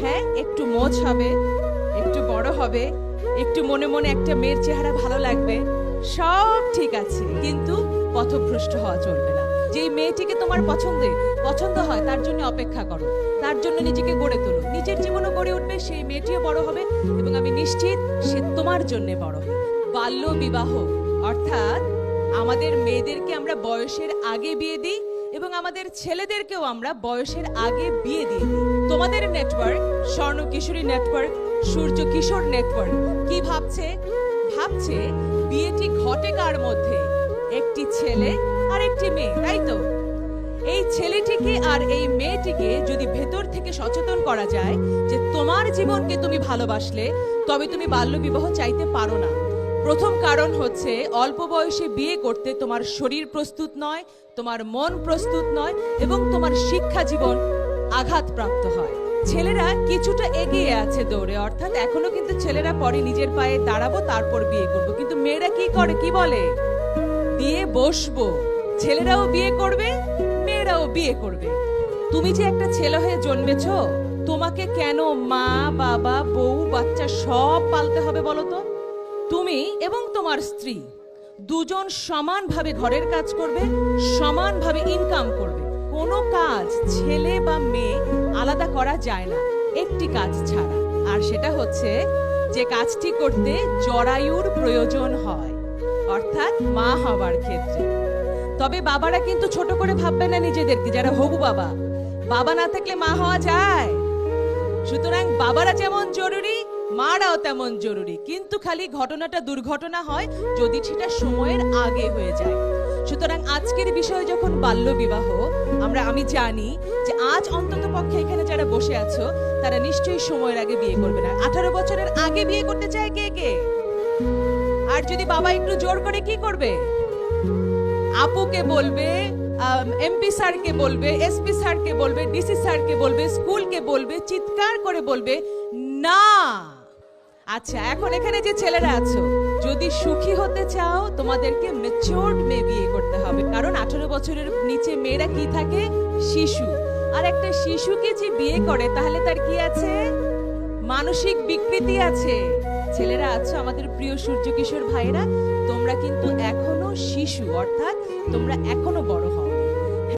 হ্যাঁ, একটু মোচ হবে, একটু বড় হবে, একটু মনে মনে একটা মেয়ের চেহারা ভালো লাগবে, সব ঠিক আছে, কিন্তু পথভ্রষ্ট হওয়া চলবে না। যেই মেয়েটিকে তোমার পছন্দ হয় তার জন্য অপেক্ষা করো, তার জন্য নিজেকে গড়ে তোলো, নিজের জীবনও গড়ে উঠবে, সেই মেয়েটিও বড় হবে এবং আমি নিশ্চিত সে তোমার জন্য বড় হবে। বাল্য বিবাহ অর্থাৎ আমাদের মেয়েদেরকে আমরা বয়সের আগে বিয়ে দিই এবং আমাদের ছেলেদেরকেও আমরা বয়সের আগে বিয়ে দিয়ে দিই। তোমাদের নেটওয়ার্ক, স্বর্ণ কিশোরী নেটওয়ার্ক, সূর্য কিশোর নেটওয়ার্ক কি ভাবছে বিয়েটি ঘটে কার মধ্যে? একটি ছেলে আর একটি মেয়ে, তাই তো? এই ছেলেটিকে আর এই মেয়েটিকে যদি ভেতর থেকে সচেতন করা যায় যে তোমার জীবনকে তুমি ভালোবাসলে তবে তুমি বাল্যবিবাহ চাইতে পারো না। প্রথম কারণ হচ্ছে অল্প বয়সে বিয়ে করতে তোমার শরীর প্রস্তুত নয়, তোমার মন প্রস্তুত নয় এবং তোমার শিক্ষা জীবন আঘাতপ্রাপ্ত হয়। ছেলেরা কিছুটা এগিয়ে আছে দৌড়ে, অর্থাৎ এখনো কিন্তু ছেলেরা পরে নিজের পায়ে দাঁড়াবো তারপর বিয়ে করবো, কিন্তু মেয়েরা কি করে, কি বলে? বিয়ে বসবো। ছেলেরাও বিয়ে করবে, মেয়েরাও বিয়ে করবে। তুমি যে একটা ছেলে হয়ে জন্মেছো, তোমাকে কেন মা বাবা বউ বাচ্চা সব পালতে হবে বলো তো? তুমি এবং তোমার স্ত্রী দুজন সমানভাবে ঘরের কাজ করবে, সমানভাবে ইনকাম করবে। কোনো কাজ ছেলে বা মেয়ে আলাদা করা যায় না একটি কাজ ছাড়া, আর সেটা হচ্ছে যে কাজটি করতে জরায়ুর প্রয়োজন হয়, অর্থাৎ মা হবার ক্ষেত্রে। তবে বাবারা কিন্তু ছোট করে ভাববে না নিজেদেরকে, যারা হবু বাবা, বাবা না থাকলে মা হওয়া যায়। সুতরাং বাবারা যেমন জরুরি, মারাও তেমন জরুরি, কিন্তু খালি ঘটনাটা দুর্ঘটনা হয় যদি সেটা সময়ের আগে হয়ে যায়। সুতরাং আজকের বিষয় যখন বাল্য বিবাহ, আমি জানি যে আজ অন্তত পক্ষে এখানে যারা বসে আছো তারা নিশ্চয়ই সময়ের আগে বিয়ে করবে না। 18 বছরের আগে বিয়ে করতে চায় কে কে? আর যদি বাবা একটু জোর করে কি করবে? আপুকে বলবে, এমপি স্যারকে বলবে, এসপি স্যারকে বলবে, ডিসি স্যারকে বলবে, স্কুলকে বলবে, চিৎকার করে বলবে না। আচ্ছা, এখন এখানে যে ছেলেরা আছো, যদি সুখী হতে চাও তোমাদেরকে ম্যাচিউরড মেয়ে বিয়ে করতে হবে, কারণ 18 বছরের নিচে মেয়েরা কি থাকে? শিশু। আর একটা শিশুকে যে বিয়ে করে তাহলে তার কি আছে? মানসিক বিকৃতি আছে। ছেলেরা আছো, আমাদের প্রিয় সূর্য কিশোর ভাইরা, তোমরা কিন্তু এখনো শিশু, অর্থাৎ তোমরা এখনো বড়